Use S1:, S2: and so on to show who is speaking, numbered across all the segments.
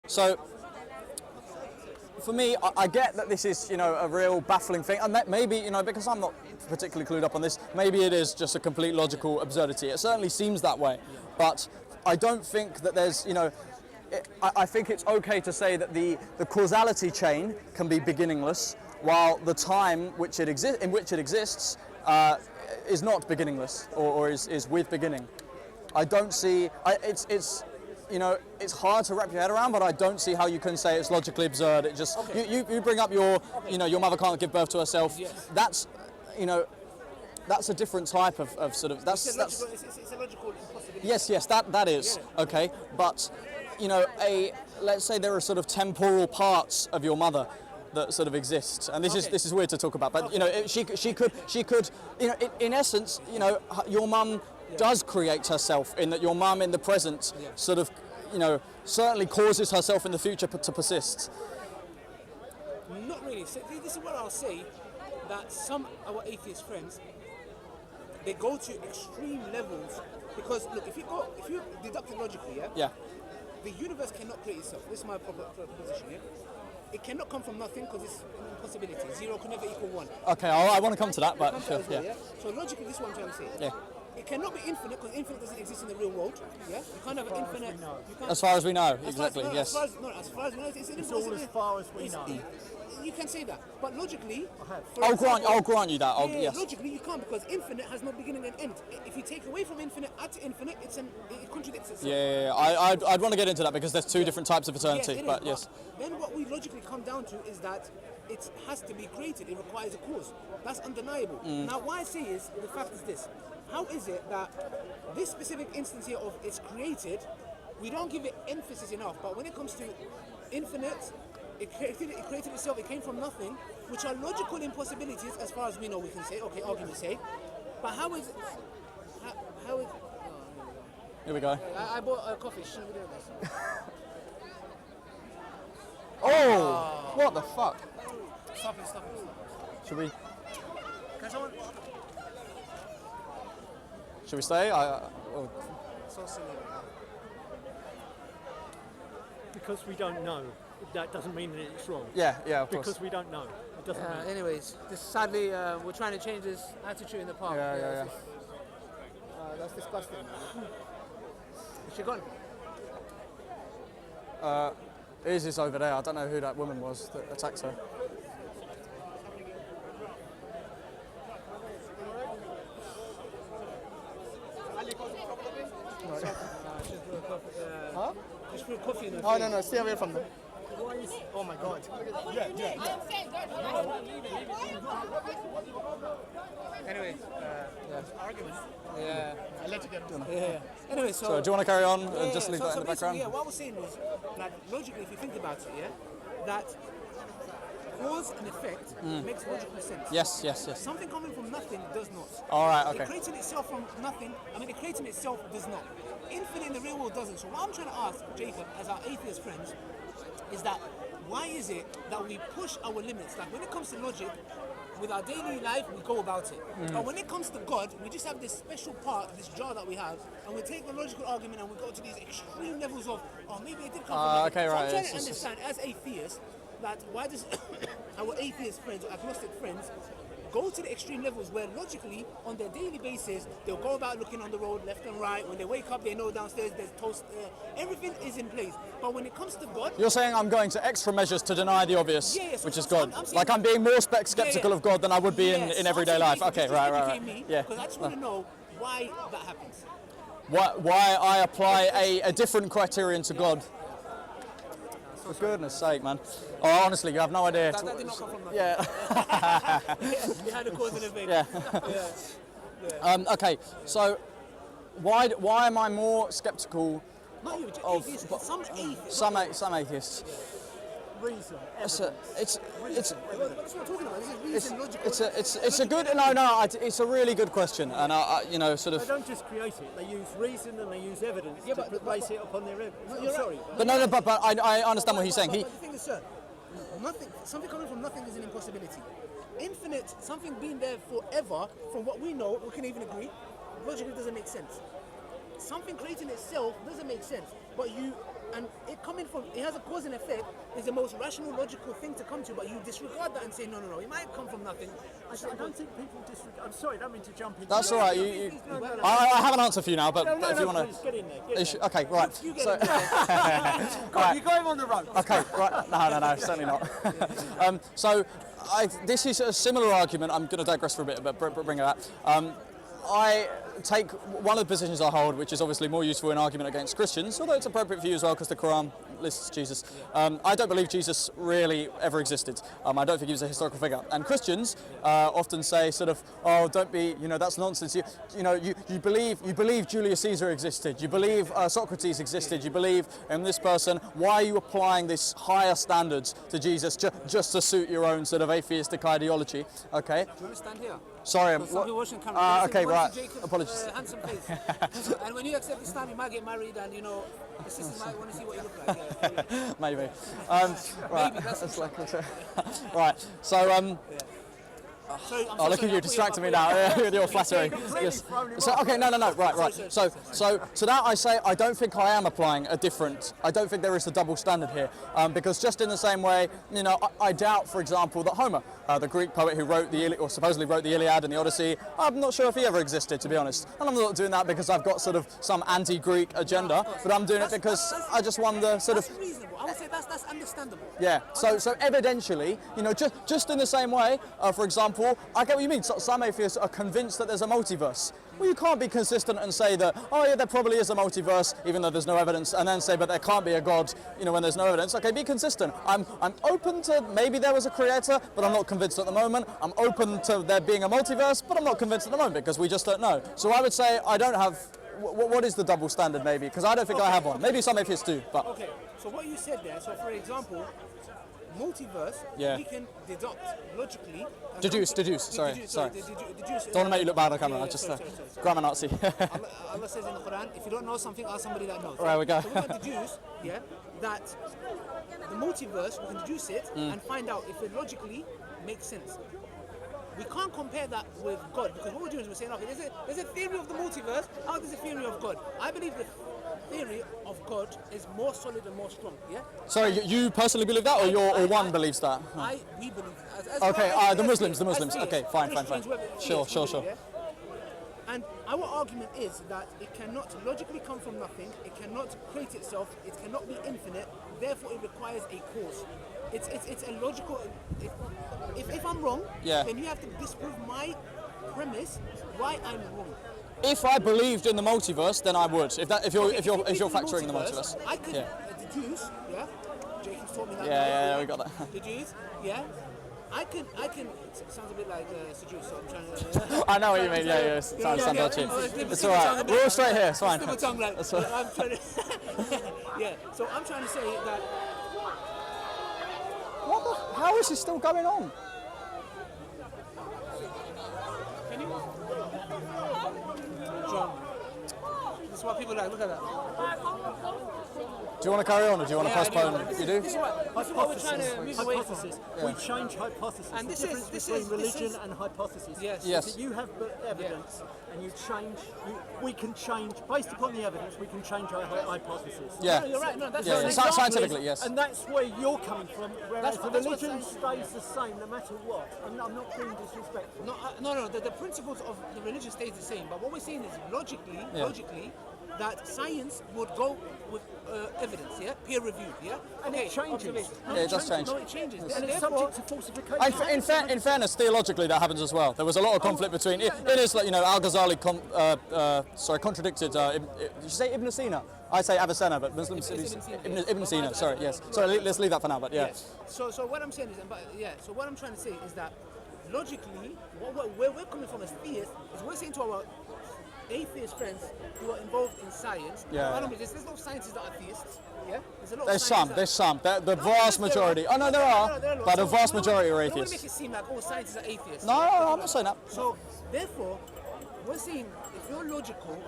S1: So, for me, I get that this is, a real baffling thing, and that maybe, because I'm not particularly clued up on this, maybe it is just a complete logical absurdity. It certainly seems that way, but I don't think that there's, I think it's okay to say that the causality chain can be beginningless, while the time in which it exists is not beginningless, or is with beginning. I don't see, it's hard to wrap your head around, but I don't see how you can say it's logically absurd. It just, you bring up your mother can't give birth to herself.
S2: Yes.
S1: That's, that's a different type of sort of,
S2: It's a logical impossibility.
S1: Yes, that is, okay, but, let's say there are sort of temporal parts of your mother that sort of exist, and this is weird to talk about, but she could, in essence, your mum does create herself, in that your mum in the present sort of, certainly causes herself in the future to persist.
S2: Not really. So this is what I'll say, that some of our atheist friends, they go to extreme levels, because look, if you deduct it logically, the universe cannot create itself. This is my proposition, It cannot come from nothing, because it's an impossibility. Zero can never equal one.
S1: Okay, I want to come to that, but sure,
S2: So logically, this is what I'm trying to say.
S1: Yeah.
S2: It cannot be infinite, because infinite doesn't exist in the real world. Yeah, you can't have an infinite.
S1: As far as we know, exactly. Yes.
S2: As far as we know, it's
S3: all as far as we know.
S2: You can say that, but logically,
S1: I'll grant you that. Yes.
S2: Logically, you can't, because infinite has no beginning and end. If you take away from infinite, add to infinite, it contradicts itself.
S1: Yeah. I'd want to get into that, because there's two different types of eternity. But yes.
S2: Then what we logically come down to is that it has to be created. It requires a cause. That's undeniable. Now, what I say is, the fact is this: how is it that this specific instance here of it's created, we don't give it emphasis enough? But when it comes to infinite, it created itself, it came from nothing, which are logical impossibilities as far as we know, we can say, okay, argument say. But how is
S1: Here we go.
S2: I bought a coffee, shouldn't we do this?
S1: Oh! What the fuck?
S2: Stop it.
S1: Should we?
S2: Can someone?
S1: Should we stay?
S2: So silly.
S3: Because we don't know, that doesn't mean that it's wrong.
S1: Yeah, of course.
S3: Because we don't know. It doesn't mean.
S2: Anyways, sadly, we're trying to change this attitude in the park.
S1: Yeah.
S2: That's disgusting. Is she gone?
S1: Izzy's over there. I don't know who that woman was that attacked her.
S2: Huh? Just put coffee in the
S1: Oh, no, stay away from them.
S3: Oh my God.
S2: Anyway,
S3: Argument.
S2: yeah.
S3: I'll let you get on.
S2: Yeah. Anyway,
S1: So do you want to carry on and just leave that in the background?
S2: Yeah, what I was saying was, like, logically, if you think about it, that cause and effect makes logical sense.
S1: Yes.
S2: Something coming from nothing does not.
S1: All right, okay.
S2: It creating itself from nothing, it creating itself does not. Infinite in the real world doesn't. So what I'm trying to ask Jacob, as our atheist friends, is that why is it that we push our limits? Like, when it comes to logic, with our daily life, we go about it. But when it comes to God, we just have this special part, this jar that we have, and we take the logical argument and we go to these extreme levels of, maybe it did come from nothing.
S1: Okay,
S2: so
S1: right.
S2: I'm trying to understand, as atheists, that why does our atheist friends or agnostic friends go to the extreme levels where logically, on their daily basis, they'll go about looking on the road left and right. When they wake up, they know downstairs there's toast. Everything is in place. But when it comes to God...
S1: You're saying I'm going to extra measures to deny the obvious, which is God. I'm being more skeptical of God than I would be in everyday life. Okay, right.
S2: Because I just want to know why that happens.
S1: Why I apply a different criterion to God. For goodness sake, man. Oh, honestly, you have no idea.
S2: That did not come from nothing.
S1: Yeah.
S2: Behind the cause and effect.
S1: Yeah. Okay, so why am I more skeptical
S2: Not you,
S1: of
S2: atheists, some atheists.
S1: some atheists?
S3: Reason.
S1: That's what
S2: we're talking about. This is reason, logical.
S1: it's a good it's a really good question, and sort of.
S3: They don't just create it; they use reason and they use evidence to base it upon their evidence.
S2: You're
S3: sorry,
S2: right.
S1: But I understand what he's saying.
S2: But the thing is, sir, something coming from nothing is an impossibility. Infinite, something being there forever, from what we know, we can even agree, logically doesn't make sense. Something creating itself doesn't make sense. But And it has a cause and effect, is the most rational, logical thing to come to, but you disregard that and say, no, it might come from nothing.
S3: I don't think people disregard. I'm sorry, I don't mean to jump in.
S1: That's all right. I have an answer for you now, but if you want
S3: please, get in there. Get in there.
S1: Okay, right.
S2: You get
S1: So,
S2: it.
S1: right.
S3: You got him on the road.
S1: Okay, right. No, certainly not. This is a similar argument. I'm going to digress for a bit, but bring it up. I take one of the positions I hold, which is obviously more useful in argument against Christians, although it's appropriate for you as well because the Quran lists Jesus. I don't believe Jesus really ever existed. I don't think he was a historical figure. And Christians often say sort of, oh, don't be, that's nonsense. You believe Julius Caesar existed. You believe Socrates existed. You believe in this person. Why are you applying this higher standards to Jesus just to suit your own sort of atheistic ideology? Okay.
S2: Do you understand here?
S1: Sorry, I'm
S2: watching camera.
S1: okay, right.
S2: Jacob's,
S1: Apologies.
S2: Handsome face. And when you accept Islam, you might get married, and the sisters might want to see what you look like. Yeah.
S1: Maybe. Right.
S2: Maybe that's
S1: like right. So
S2: Sorry,
S1: oh, look at you distracting me now with your flattery. Yes. So okay, no. Right. So that I say I don't think I am applying a different. I don't think there is a double standard here, because just in the same way, I doubt, for example, that Homer, the Greek poet who wrote supposedly wrote the Iliad and the Odyssey, I'm not sure if he ever existed, to be honest. And I'm not doing that because I've got sort of some anti-Greek agenda, but I'm doing it because I just wonder sort of.
S2: That's reasonable. I would say that's understandable.
S1: Yeah. So evidentially, just in the same way, for example, I get what you mean. Some atheists are convinced that there's a multiverse. Well, you can't be consistent and say that, oh yeah, there probably is a multiverse, even though there's no evidence, and then say, but there can't be a God, when there's no evidence. Okay, be consistent. I'm open to maybe there was a creator, but I'm not convinced at the moment. I'm open to there being a multiverse, but I'm not convinced at the moment because we just don't know. So I would say I don't have. What is the double standard, maybe? Because I don't think I have one. Maybe some atheists do, but.
S2: Okay. So what you said there. So for example, multiverse.
S1: Yeah.
S2: We can deduct logically.
S1: Deduce. Sorry.
S2: Deduce.
S1: Don't want to make you look bad on camera. Just grammar Nazi.
S2: Allah says in the Quran, if you don't know something, ask somebody that knows.
S1: Right, we go.
S2: So we can deduce, that the multiverse, we can deduce it and find out if it logically makes sense. We can't compare that with God, because what we're doing is we're saying, okay, there's a theory of the multiverse, how there's a theory of God. I believe the theory of God is more solid and more strong, yeah?
S1: Sorry, you personally believe that, or one believes that?
S2: We believe that.
S1: Okay, the Muslims. Okay, fine. Sure.
S2: Yeah? And our argument is that it cannot logically come from nothing, it cannot create itself, it cannot be infinite, therefore it requires a cause. It's a logical. If I'm wrong, then you have to disprove my premise why I'm wrong.
S1: If I believed in the multiverse, then I would. If you're factoring the multiverse,
S2: I could deduce. Yeah, Jacob's taught me that.
S1: Yeah, we got that.
S2: Deduce. Yeah, I can. It sounds a bit like seduce. So I'm trying to.
S1: I know what you mean. Yeah. Sounds dodgy. It's all right. We're all straight here. It's fine.
S2: I'm trying to. Yeah. So I'm trying to say that.
S1: How is this still going on?
S2: Can you? John. This is what people like. Look at that.
S1: Do you want to carry on, or do you want to postpone? You do?
S2: This is what we're trying to move away from.
S3: We change hypothesis.
S2: And this
S3: the difference between religion and hypothesis.
S2: Yes.
S3: Is that you have evidence, and you change. We can change based upon the evidence. We can change our hypothesis.
S1: Yeah.
S2: No, you're right. No, that's
S1: Scientifically, yes.
S3: And that's where you're coming from. Whereas the
S2: that's
S3: religion stays the same no matter what. I'm not being disrespectful.
S2: No. The principles of the religion stays the same. But what we're saying is logically, that science would go with evidence, peer reviewed,
S3: And it changes.
S1: It does change.
S2: No, it changes.
S3: And it's subject to falsification.
S1: In fairness, theologically, that happens as well. There was a lot of conflict between. It is like Al-Ghazali contradicted. Did you say Ibn Sina? I say Avicenna, but Muslims Ibn Sina. Sorry, yes. Sorry, let's leave that for now. But yeah.
S2: Yes. So what I'm saying is, So what I'm trying to say is that logically, where we're coming from as theists is we're saying to our atheist friends who are involved in science. There's no scientists that are theists. Yeah,
S1: there's some. The vast majority. Oh no, there are. But the vast majority are
S2: atheists. I don't want to make
S1: atheists.
S2: it seem like all scientists are atheists.
S1: No, I'm not saying that.
S2: So therefore, we're saying if you're logical,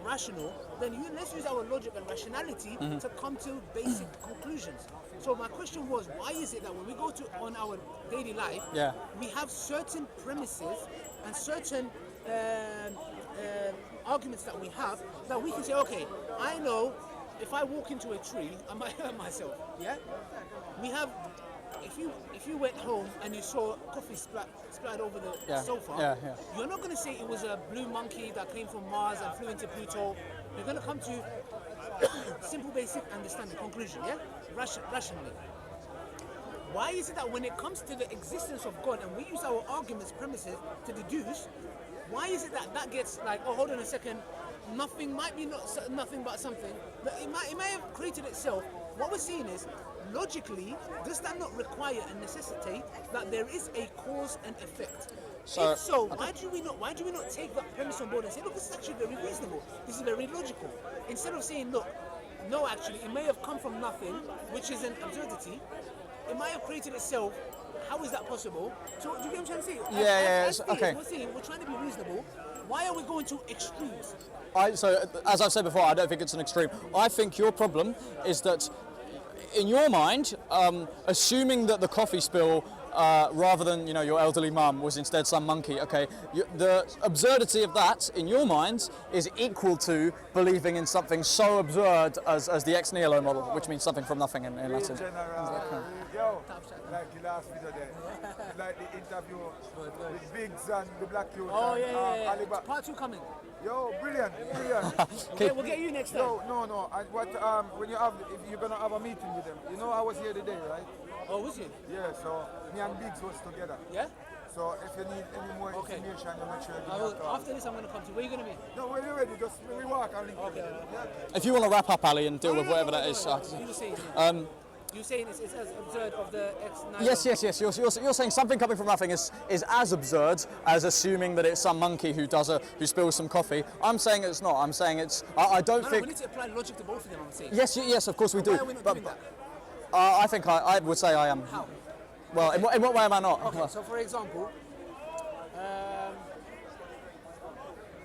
S2: rational, then let's use our logic and rationality to come to basic conclusions. So my question was, why is it that when we go on our daily life, we have certain premises and certain arguments that we have that we can say, okay, I know if I walk into a tree, I might hurt myself. Yeah. We have. If you went home and you saw coffee splattered over the sofa, you're not going to say it was a blue monkey that came from Mars and flew into Pluto. You're going to come to simple, basic understanding, conclusion, yeah? Rationally. Why is it that when it comes to the existence of God and we use our arguments, premises to deduce, why is it that that gets like, oh, hold on a second, nothing might be not nothing but something, but it may have created itself. What we're seeing is, logically, does that not require and necessitate that there is a cause and effect?
S1: So,
S2: if so, why do we not take that premise on board and say, look, this is actually very reasonable, this is very logical, instead of saying, look, no, actually, it may have come from nothing, which is an absurdity. It might have created itself. How is that possible? So, do you get what I'm trying to say?
S1: Okay.
S2: We're trying to be reasonable. Why are we going to extremes?
S1: So, as I've said before, I don't think it's an extreme. I think your problem is that, in your mind, assuming that the coffee spill, rather than your elderly mum, was instead some monkey. Okay, the absurdity of that, in your mind, is equal to believing in something so absurd as the ex nihilo model, which means something from nothing in Latin.
S4: Yo, like the last video there, like the interview with Biggs and the Black Youth.
S2: Oh yeah. Part 2 coming.
S4: Yo, brilliant.
S2: Okay, we'll get you next time.
S4: No. And what when if you're gonna have a meeting with them, I was here today, right?
S2: Oh, was you?
S4: Yeah. So me and Biggs was together.
S2: Yeah.
S4: So if you need any more information, you make sure you
S2: after this, I'm gonna come to you. Where are you gonna be?
S4: No, when you're ready, just we walk and link.
S2: Okay.
S4: Yeah.
S1: If you want to wrap up, Ali, and deal with whatever that is.
S2: You're saying it's as absurd of the ex-9.
S1: Yes. You're saying something coming from nothing is as absurd as assuming that it's some monkey who spills some coffee. I'm saying it's not. I'm saying it's. I don't think.
S2: We need to apply logic to both of them. I'm saying.
S1: Yes, of course we do.
S2: Why are we not doing that?
S1: I think I would say I am.
S2: How?
S1: Well, in what way am I not?
S2: Okay, so for example,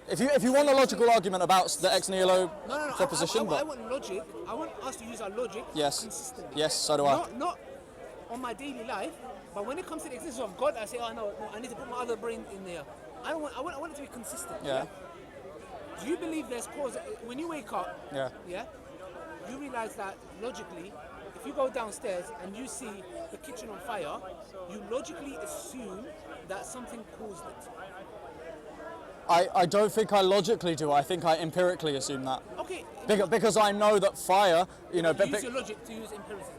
S1: if you want a logical argument about the ex nihilo proposition,
S2: I want logic. I want us to use our logic consistently.
S1: Yes, so do I.
S2: Not on my daily life, but when it comes to the existence of God, I say, oh no, I need to put my other brain in there. I want it to be consistent.
S1: Yeah.
S2: Do you believe there's cause when you wake up?
S1: Yeah.
S2: Yeah. You realize that logically, if you go downstairs and you see the kitchen on fire, you logically assume that something caused it.
S1: I don't think I logically do. I think I empirically assume that.
S2: Okay.
S1: Because I know that fire,
S2: use your logic to use empiricism.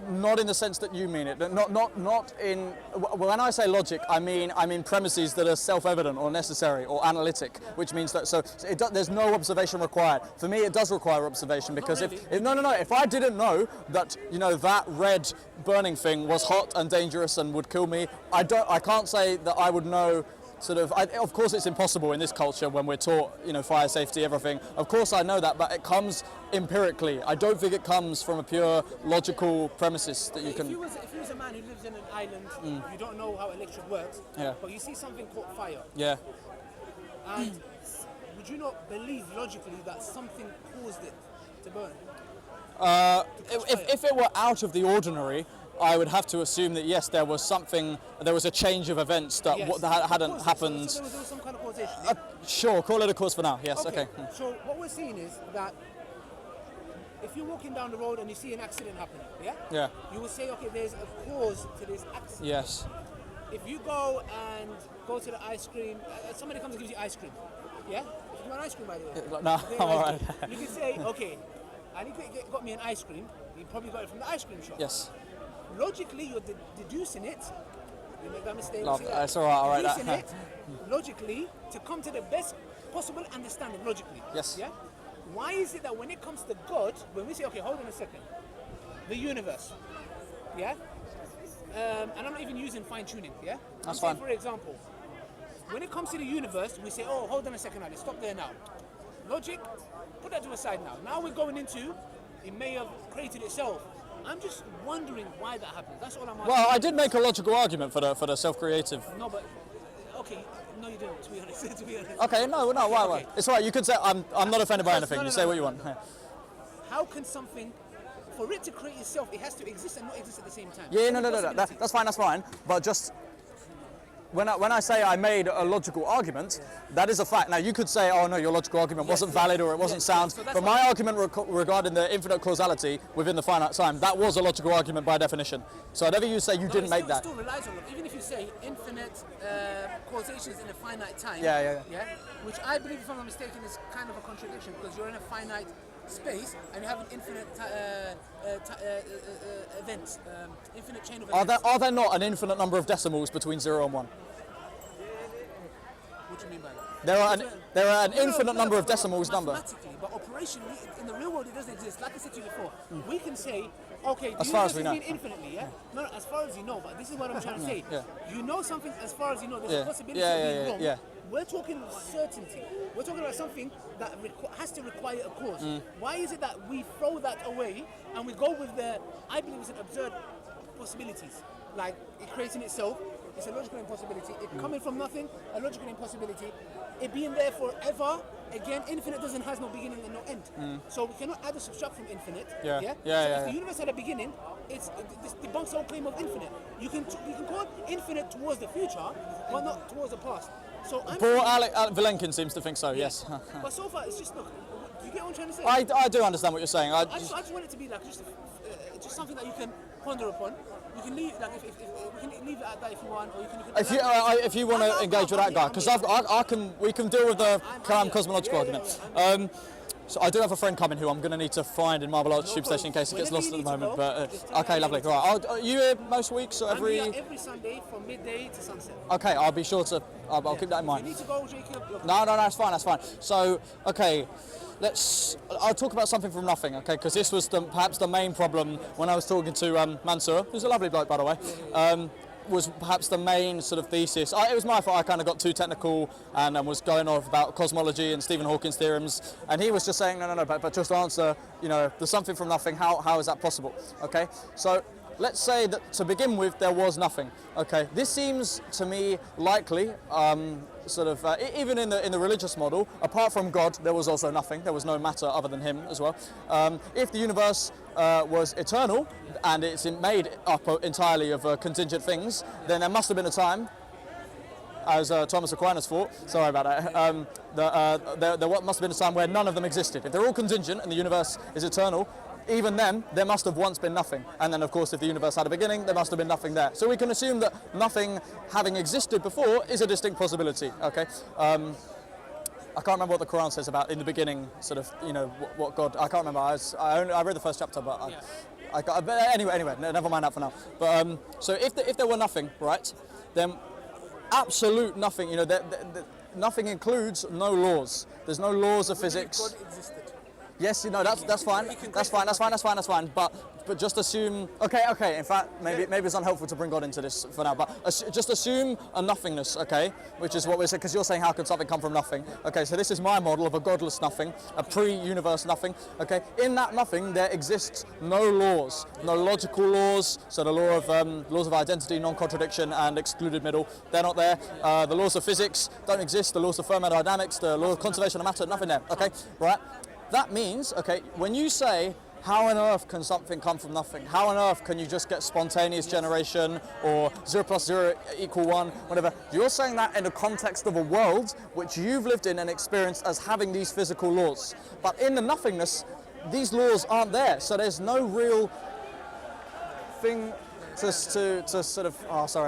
S1: Not in the sense that you mean it. Not in. When I say logic, I mean premises that are self-evident or necessary or analytic, which means that there's no observation required. For me, it does require observation because if I didn't know that that red burning thing was hot and dangerous and would kill me, I can't say that I would know. Of course it's impossible in this culture when we're taught, fire safety, everything. Of course I know that, but it comes empirically. I don't think it comes from a pure logical premises that you can...
S2: If you was a man who lives in an island, you don't know how electric works, but you see something called fire.
S1: Yeah.
S2: And would you not believe logically that something caused it to burn?
S1: If it were out of the ordinary, I would have to assume that yes, there was a change of events that hadn't happened.
S2: So there was some kind of causation.
S1: Sure, call it a cause for now. Yes, okay.
S2: So what we're seeing is that if you're walking down the road and you see an accident happen,
S1: Yeah.
S2: you will say, okay, there's a cause to this accident.
S1: Yes.
S2: If you go to the ice cream, somebody comes and gives you ice cream, yeah? You want ice cream, by the way?
S1: No, I'm all right.
S2: You can say, okay, I need to got me an ice cream. You probably got it from the ice cream shop.
S1: Yes.
S2: Logically, you're deducing it. You make that mistake.
S1: That's all right.
S2: Deducing it logically to come to the best possible understanding logically.
S1: Yes.
S2: Yeah. Why is it that when it comes to God, when we say, okay, hold on a second, the universe, yeah, and I'm not even using fine tuning, yeah.
S1: That's
S2: fine.
S1: fine.
S2: For example, when it comes to the universe, we say, oh, hold on a second, Ali, stop there now. Logic, put that to a side now. Now we're going into, it may have created itself. I'm just wondering why that happens. That's all I'm asking.
S1: Well, I did make a logical argument for the self-creative.
S2: No, but okay, no, you didn't. To be honest,
S1: Okay, no, why?
S2: Okay.
S1: It's all right. You could say I'm not offended by anything. You say what you want.
S2: How can something, for it to create itself, it has to exist and not exist at the same time?
S1: Yeah, no. That's fine. But just when I say I made a logical argument, that is a fact. Now you could say, oh no, your logical argument wasn't valid or it wasn't sound,
S2: So that's
S1: but my argument regarding the infinite causality within the finite time, that was a logical argument by definition. So whatever you say, you didn't make that.
S2: It still relies on it. Even if you say infinite causation is in a finite time,
S1: Yeah.
S2: which I believe, if I'm not mistaken, is kind of a contradiction because you're in a finite space and you have an infinite events, infinite chain of events.
S1: Are there not an infinite number of decimals between 0 and 1?
S2: What do you mean by that?
S1: There are an infinite number of decimals number.
S2: Mathematically, but operationally, in the real world, it doesn't exist. Like I said to you before, we can say, okay,
S1: As far as we know.
S2: infinitely, yeah? No, as far as you know, but this is what I'm trying to say.
S1: Yeah.
S2: You know something as far as you know, there's
S1: Yeah.
S2: a possibility
S1: Yeah,
S2: of
S1: yeah,
S2: being
S1: yeah,
S2: wrong.
S1: yeah.
S2: We're talking certainty. We're talking about something that has to require a cause. Why is it that we throw that away and we go with I believe it's an absurd possibilities, like it creating itself, it's a logical impossibility. It coming from nothing, a logical impossibility. It being there forever, again, infinite has no beginning and no end. So we cannot add or subtract from infinite.
S1: Yeah.
S2: So
S1: Yeah.
S2: if the universe had a beginning, this debunks the whole claim of infinite. You can call infinite towards the future, but not towards the past. So I'm
S1: Poor Alec Vilenkin seems to think so. Yes.
S2: but so far, it's just look. Do you get what I'm trying to say?
S1: I do understand what you're saying.
S2: I just want it to be like just something that you can ponder upon. You can leave like if we can leave it at that if you want, or you can.
S1: If you want to engage with that guy, because we can deal with the cosmological argument. So I do have a friend coming who I'm going to need to find in Marble Arch Tube Station in case it gets lost at the moment. But okay, lovely. Right, are you here most weeks or every?
S2: I'm here every Sunday from midday to sunset.
S1: Okay, I'll be sure to. I'll keep that in
S2: You
S1: mind.
S2: need to go, Jacob. Look,
S1: No, that's fine. So, okay, I'll talk about something from nothing, okay? Because this was perhaps the main problem when I was talking to Mansour, who's a lovely bloke, by the way. Was perhaps the main sort of thesis. It was my fault. I kind of got too technical and was going off about cosmology and Stephen Hawking's theorems, and he was just saying no, but just answer. There's something from nothing. How is that possible? Okay, so. Let's say that to begin with there was nothing. Okay, this seems to me likely. Even in the religious model, apart from God, there was also nothing. There was no matter other than Him as well. If the universe was eternal and it's made up entirely of contingent things, then there must have been a time, as Thomas Aquinas thought. Sorry about that. There must have been a time where none of them existed. If they're all contingent and the universe is eternal, even then, there must have once been nothing. And then, of course, if the universe had a beginning, there must have been nothing there. So we can assume that nothing having existed before is a distinct possibility, okay? I can't remember what the Quran says about in the beginning, sort of, what God... I can't remember. I read the first chapter, but... But anyway, never mind that for now. But so if there were nothing, right, then absolute nothing, nothing includes no laws. There's no laws of physics.
S2: God existed.
S1: Yes, that's fine. That's fine. But just assume. Okay. In fact, maybe it's unhelpful to bring God into this for now. But just assume a nothingness. Okay, which is what we're saying. Because you're saying how could something come from nothing? Okay, so this is my model of a godless nothing, a pre-universe nothing. Okay, in that nothing there exists no laws, no logical laws. So the laws of identity, non-contradiction, and excluded middle, they're not there. The laws of physics don't exist. The laws of thermodynamics, the law of conservation of matter, nothing there. Okay, right. That means, okay, when you say, how on earth can something come from nothing? How on earth can you just get spontaneous generation or 0 + 0 = 1, whatever? You're saying that in the context of a world which you've lived in and experienced as having these physical laws. But in the nothingness, these laws aren't there. So there's no real thing to sort of, sorry.